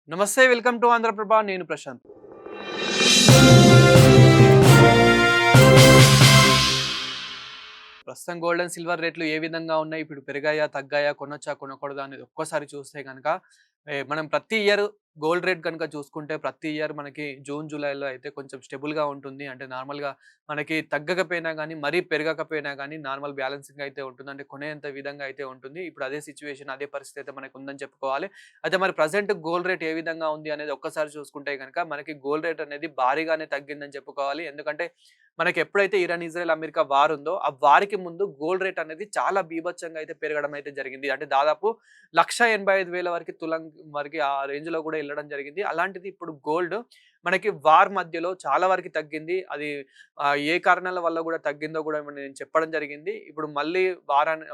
నమస్తే welcome to Andhraprabha నేను ప్రశాంత్. ప్రస్తుతం గోల్డ్ అండ్ సిల్వర్ రేట్లు ఏ విధంగా ఉన్నాయి? ఇప్పుడు పెరిగాయా? తగ్గాయా? కొనొచ్చా? కొనకూడదా? అనేది ఒక్కసారి చూస్తే గనక మనం ప్రతి ఇయర్ గోల్డ్ రేట్ గనుక చూసుకుంటే ప్రతి ఇయర్ మనకి జూన్, జూలైలో అయితే కొంచెం స్టేబుల్‌గా ఉంటుంది. అంటే నార్మల్‌గా మనకి తగ్గకపోయినా గానీ, మరీ పెరగకపోయినా గానీ నార్మల్ బ్యాలెన్సింగ్ అయితే ఉంటుంది. అంటే కొనేంత విధంగా అయితే ఉంటుంది. ఇప్పుడు అదే సిట్యుయేషన్, అదే పరిస్థితి అయితే మనకుందని చెప్పుకోవాలి. అయితే మరి ప్రెజెంట్ గోల్డ్ రేట్ ఏ విధంగా ఉంది అనేది ఒక్కసారి చూసుకుంటే గనక మనకి గోల్డ్ రేట్ అనేది భారీగానే తగ్గిందని చెప్పుకోవాలి. ఎందుకంటే మనకి ఎప్పుడైతే ఇరాన్, ఇజ్రాయెల్, అమెరికా వార్ ఉందో, ఆ వార్‌కి ముందు గోల్డ్ రేట్ అనేది చాలా బీభత్సంగా అయితే పెరగడం అయితే జరిగింది. అంటే దాదాపు 1,85,000 వరకు తులం వరకి ఆ రేంజ్‌లో కూడా ఎళ్ళడం జరిగింది. అలాంటిది ఇప్పుడు గోల్డ్ మనకి వార్ మధ్యలో చాలా వరకు తగ్గింది. అది ఏ కారణాల వల్ల కూడా తగ్గిందో కూడా నేను చెప్పడం జరిగింది. ఇప్పుడు మళ్ళీ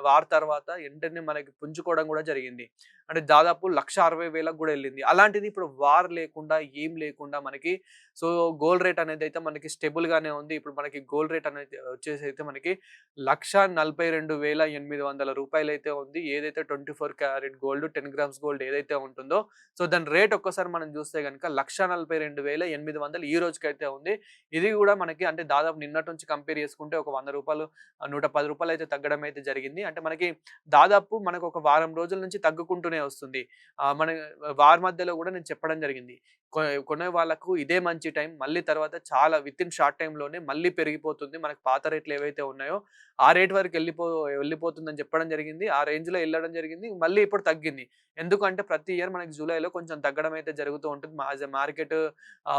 వార్ తర్వాత వెంటనే మనకి పుంజుకోవడం కూడా జరిగింది. అంటే దాదాపు 1,60,000కి కూడా ఎళ్ళింది. అలాంటిది ఇప్పుడు వార్ లేకుండా, ఏం లేకుండా మనకి సో గోల్డ్ రేట్ అనేది అయితే మనకి స్టేబుల్ గానే ఉంది. ఇప్పుడు మనకి గోల్డ్ రేట్ అనేది వచ్చేసి అయితే మనకి రూ. 1,42,800 అయితే ఉంది. ఏదైతే 24 క్యారెట్ గోల్డ్ 10 గ్రామ్స్ గోల్డ్ ఏదైతే ఉంటుందో సో దాని రేట్ ఒక్కసారి మనం చూస్తే గనుక 1,42,800 ఈ రోజుకైతే ఉంది. ఇది కూడా మనకి అంటే దాదాపు నిన్నటి నుంచి కంపేర్ చేసుకుంటే ఒక రూ. 100 రూ. 110 అయితే తగ్గడం అయితే జరిగింది. అంటే మనకి దాదాపు మనకు ఒక వారం రోజుల నుంచి తగ్గుకుంటూనే వస్తుంది. మన వార్ మధ్యలో కూడా నేను చెప్పడం జరిగింది. కొ కొనే వాళ్ళకు ఇదే మంచి టైం. మళ్ళీ తర్వాత చాలా వితిన్ షార్ట్ టైమ్‌లోనే మళ్ళీ పెరిగిపోతుంది. మనకు పాత రేట్లు ఏవైతే ఉన్నాయో, ఆ రేట్ వరకు వెళ్ళిపోతుందని చెప్పడం జరిగింది. ఆ రేంజ్‌లో ఎళ్ళడం జరిగింది. మళ్ళీ ఇప్పుడు తగ్గింది. ఎందుకంటే ప్రతి ఇయర్ మనకి జూలైలో కొంచెం తగ్గడం అయితే జరుగుతూ ఉంటుంది. యాస్ ఎ మార్కెట్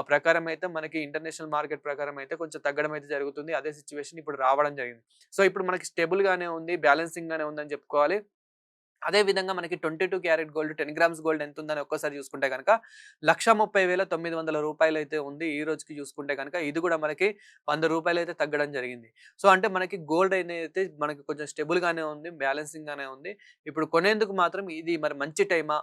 ప్రకారం అయితే మనకి ఇంటర్నేషనల్ మార్కెట్ ప్రకారం అయితే కొంచెం తగ్గడం అయితే జరుగుతుంది. అదే సిట్యుయేషన్ ఇప్పుడు రావడం జరిగింది. సో ఇప్పుడు మనకి స్టేబుల్ గానే ఉంది. బ్యాలెన్సింగ్ గానే ఉందని చెప్పుకోవాలి. అదే విధంగా మనకి 22 క్యారెట్ గోల్డ్ 10 గ్రామ్స్ గోల్డ్ ఎంతుందని ఒక్కసారి చూసుకుంటే గనక రూ. 1,30,900 అయితే ఉంది. ఈ రోజుకి చూసుకుంటే గనక ఇది కూడా మనకి రూ. 100 అయితే తగ్గడం జరిగింది. సో అంటే మనకి గోల్డ్ అనేది మనకి కొంచెం స్టేబుల్ గానే ఉంది. బ్యాలెన్సింగ్ గానే ఉంది. ఇప్పుడు కొనేందుకు మాత్రం ఇది మరి మంచి టైమా?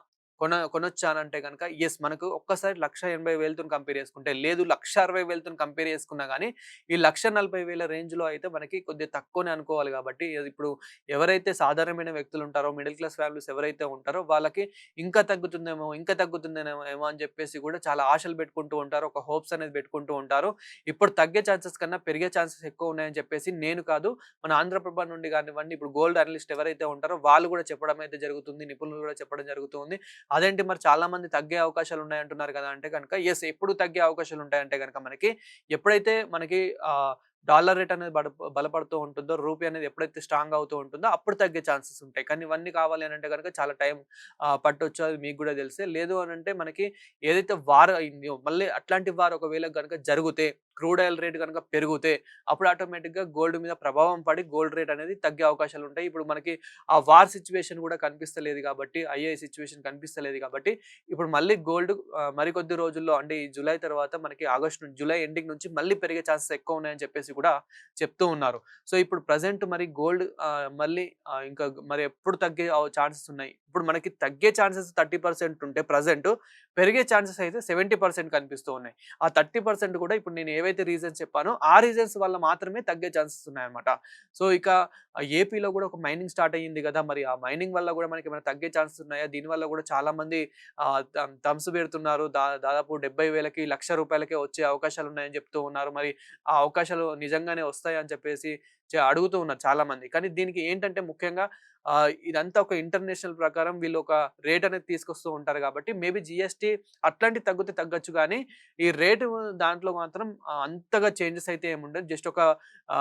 కొనొచ్చా అనంటే గనక యెస్. మనకు ఒక్కసారి 1,80,000తోని కంపేర్ చేసుకుంటే లేదు 1,60,000తోని కంపేర్ చేసుకున్నా గానీ ఈ 1,40,000 రేంజ్‌లో అయితే మనకి కొద్దిగా తక్కువనే అనుకోవాలి కాబట్టి ఇప్పుడు ఎవరైతే సాధారణమైన వ్యక్తులు ఉంటారో, మిడిల్ క్లాస్ ఫ్యామిలీస్ ఎవరైతే ఉంటారో వాళ్ళకి ఇంకా తగ్గుతుందేమో, ఇంకా తగ్గుతుందేమో ఏమో అని చెప్పేసి కూడా చాలా ఆశలు పెట్టుకుంటూ ఉంటారు. ఒక హోప్స్ అనేది పెట్టుకుంటూ ఉంటారు. ఇప్పుడు తగ్గే ఛాన్సెస్ కన్నా పెరిగే ఛాన్సెస్ ఎక్కువ ఉన్నాయని చెప్పేసి నేను కాదు, మన ఆంధ్రప్రభ నుండి గానివ్వండి, ఇప్పుడు గోల్డ్ అనలిస్ట్ ఎవరైతే ఉంటారో వాళ్ళు కూడా చెప్పడం అయితే జరుగుతుంది. నిపుణులు కూడా చెప్పడం జరుగుతుంది. అదేంటి మరి చాలా మంది తగ్గే అవకాశాలు ఉన్నాయంటున్నారు కదా! అంటే గనుక యెస్. ఎప్పుడు తగ్గే అవకాశాలు ఉంటాయంటే గనుక మనకి ఎప్పుడైతే మనకి డాలర్ రేట్ అనేది బలపడుతూ ఉంటుందో, రూపీ అనేది ఎప్పుడైతే స్ట్రాంగ్ అవుతూ ఉంటుందో అప్పుడు తగ్గే ఛాన్సెస్ ఉంటాయి. కానీ ఇవన్నీ కావాలి అనంటే గనుక చాలా టైం పట్టొచ్చు. అది మీకు గూడా తెలిసే. లేదు అనంటే మనకి ఏదైతే వార్ అయిందో మళ్ళీ అట్లాంటి వార్ ఒకవేళ గనుక జరిగితే, క్రూడ్ ఆయిల్ రేట్ గనుక పెరిగితే అప్పుడు ఆటోమేటిక్‌గా గోల్డ్ మీద ప్రభావం పడి గోల్డ్ రేట్ అనేది తగ్గే అవకాశాలుంటాయి. ఇప్పుడు మనకి ఆ వార్ సిట్యుయేషన్ గూడా కనిపిస్తలేదు గాబట్టి, అయ్యే సిట్యుయేషన్ కనిపిస్తలేదు గాబట్టి, ఇప్పుడు మళ్ళీ గోల్డ్ మరికొద్ది రోజుల్లో అంటే ఈ జులై తర్వాత మనకి జులై ఎండింగ్ నుంచి మళ్ళీ పెరిగే ఛాన్సెస్ ఎక్కువున్నాయని చెప్పేసి కూడా చెప్తూ ఉన్నారు. సో, ఇప్పుడు ప్రెజెంట్ మరి గోల్డ్ మళ్ళీ ఇంకా మరి ఎప్పుడు తగ్గే ఛాన్సెస్ ఉన్నాయి. ఇప్పుడు మనకి తగ్గే ఛాన్సెస్ 30% ఉంటే ప్రెజెంట్ పెరిగే ఛాన్సెస్ అయితే 70% కనిపిస్తూ ఉన్నాయి. ఆ 30% కూడా ఇప్పుడు నేను ఏవైతే రీజన్స్ చెప్పానో, ఆ రీజన్స్ వల్ల మాత్రమే తగ్గే ఛాన్సెస్ ఉన్నాయన్నమాట. సో, ఇక ఏపీలో కూడా ఒక మైనింగ్ స్టార్ట్ అయ్యింది గదా! మరి ఆ మైనింగ్ వల్ల గూడా మనకేమైనా తగ్గే ఛాన్సెస్ ఉన్నాయా? దీనివల్ల గూడా చాలామంది థంబ్స్ పెడుతున్నారు. దాదాపు 70,000కి, రూ. 1,00,000కే వచ్చే అవకాశాలున్నాయని చెప్తూ ఉన్నారు. మరి ఆ అవకాశాలు నిజంగానే వస్తాయా అని చెప్పేసి అడుగుతూ ఉన్నారు చాలామంది. కానీ దీనికి ఏంటంటే ముఖ్యంగా ఇదంతా ఒక ఇంటర్నేషనల్ ప్రకారం వీళ్ళు ఒక రేట్ అనేది తీసుకొస్తూ ఉంటారు కాబట్టి మేబీ జీఎస్టీ అట్లాంటివి తగ్గితే తగ్గొచ్చు గానీ, ఈ రేటు దాంట్లో మాత్రం అంతగా చేంజెస్ అయితే ఏముండదు. జస్ట్ ఒక రూ.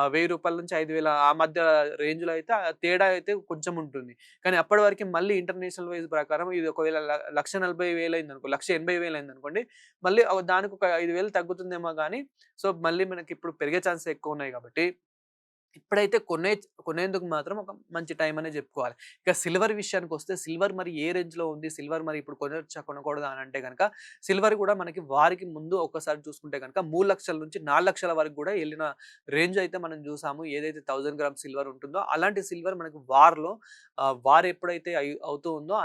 1,000 నుంచి 5,000 ఆ మధ్య రేంజ్‌లో అయితే ఆ తేడా అయితే కొంచెం ఉంటుంది. కానీ అప్పటి వరకి మళ్ళీ ఇంటర్నేషనల్ వైస్ ప్రకారం ఇది ఒకవేళ 1,40,000 అయిందనుకో, 1,80,000 అయిందనుకోండి, మళ్ళీ దానికి ఒక 5,000 తగ్గుతుందేమో గానీ, సో, మళ్ళీ మనకిప్పుడు పెరిగే ఛాన్సెస్ ఎక్కువున్నాయి గాబట్టి ఇప్పుడైతే కొనేందుకు మాత్రం ఒక మంచి టైం అనే జెప్పుకోవాలి. ఇక సిల్వర్ విషయానికొస్తే సిల్వర్ మరి ఏ రేంజ్‌లో ఉంది? సిల్వర్ మరి ఇప్పుడు కొనొచ్చా? కొనకూడదా? అనంటే గనక సిల్వర్ గూడా మనకి వారికి ముందు ఒక్కసారి చూసుకుంటే గనక 3,00,000 నుంచి 4,00,000 వరకు గూడా ఎళ్ళిన రేంజ్ అయితే మనం జూసాము. ఏదైతే 1000 గ్రామ్స్ సిల్వర్ ఉంటుందో అలాంటి సిల్వర్ మనకి వార్ ఎప్పుడైతే అవుతూ ఉందో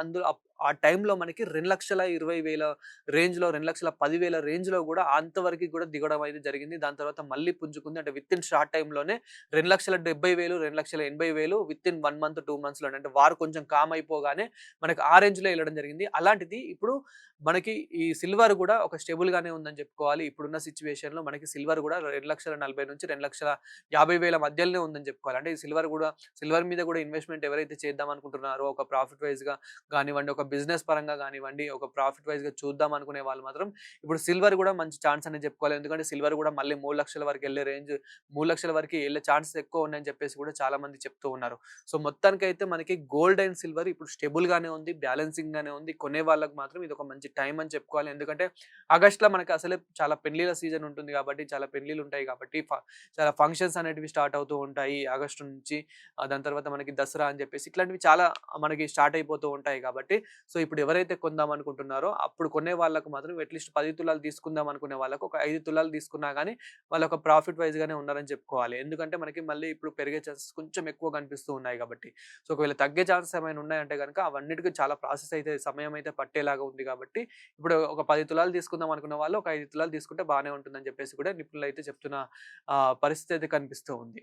ఆ టైంలో మనకి 2,20,000 రేంజ్‌లో, 2,10,000 రేంజ్‌లో గూడా అంతవరకి గూడా దిగడం అయితే జరిగింది. దాని తర్వాత మళ్ళీ పుంజుకుంది. అంటే వితిన్ షార్ట్ టైమ్‌లోనే 2,70,000, 2,80,000 వితిన్ 1 మంత్, 2 మంత్స్‌లోనే అంటే వార్ కొంచెం కామ్ అయిపోగానే మనకి ఆ రేంజ్‌లో ఎళ్ళడం జరిగింది. అలాంటిది ఇప్పుడు మనకి ఈ సిల్వర్ గూడా ఒక స్టేబుల్‌గానే ఉందని చెప్పుకోవాలి. ఇప్పుడున్న సిట్యుయేషన్‌లో మనకి సిల్వర్ గూడా 2,40,000-2,50,000 మధ్యలోనే ఉందని చెప్పుకోవాలి. అంటే ఈ సిల్వర్ మీద గూడా ఇన్వెస్ట్‌మెంట్ ఎవరైతే చేద్దాం అనుకుంటున్నారో ఒక ప్రాఫిట్ వైస్‌గా గానివ్వండి, ఒక బిజినెస్ పరంగా గానివ్వండి, ఒక ప్రాఫిట్ వైస్‌గా చూద్దాం అనుకునే వాళ్ళు మాత్రం ఇప్పుడు సిల్వర్ గూడా మంచి ఛాన్స్ అనే చెప్పుకోవాలి. ఎందుకంటే సిల్వర్ గూడా మళ్ళీ 3,00,000 వరకు ఎళ్ళే రేంజ్ 3,00,000 వరకి ఎళ్ళే ఛాన్సెస్ ఎక్కువ ఉన్నాయని చెప్పేసి కూడా చాలా మంది చెప్తూ ఉన్నారు. సో, మొత్తానికైతే మనకి గోల్డ్ అండ్ సిల్వర్ ఇప్పుడు స్టేబుల్‌గానే ఉంది. బ్యాలెన్సింగ్‌గానే ఉంది. కొనే వాళ్ళకి మాత్రం ఇదొక మంచి టైమ్ అని చెప్పుకోవాలి. ఎందుకంటే ఆగస్ట్‌లో మనకి అసలే చాలా పెళ్ళిళ్ళ సీజన్ ఉంటుంది కాబట్టి, చాలా పెళ్ళిళ్ళుంటాయి కాబట్టి, చాలా ఫంక్షన్స్ అనేటివి స్టార్ట్ అవుతూ ఉంటాయి ఆగస్టు నుంచి. దాని తర్వాత మనకి దసరా అని చెప్పేసి ఇట్లాంటివి చాలా మనకి స్టార్ట్ అయిపోతూ ఉంటాయి కాబట్టి, సో, ఇప్పుడు ఎవరైతే కొందాం అనుకుంటున్నారో అప్పుడు కొనే వాళ్ళకి మాత్రం అట్‌లీస్ట్ 10 తులాలు తీసుకుందాం అనుకునే వాళ్ళకి ఒక 5 తులాలు తీసుకున్నా గానీ వాళ్ళొక ప్రాఫిట్ వైస్‌గానే ఉన్నారని చెప్పుకోవాలి. ఎందుకంటే మనకి మళ్ళీ ఇప్పుడు పెరిగే ఛాన్సెస్ కొంచెం ఎక్కువ కనిపిస్తూ ఉన్నాయి కాబట్టి. సో, ఒకవేళ తగ్గే ఛాన్సెస్ ఏమైనా ఉన్నాయంటే గనక అవన్నిటికి చాలా ప్రాసెస్ అయితే సమయం అయితే పట్టేలాగా ఉంది కాబట్టి, ఇప్పుడు ఒక 10 తులాలు తీసుకుందాం అనుకున్న వాళ్ళు ఒక 5 తులాలు తీసుకుంటే బానే ఉంటుందని చెప్పేసి కూడా నిపుణులైతే చెప్తున్న పరిస్థితి అయితే కనిపిస్తూ ఉంది.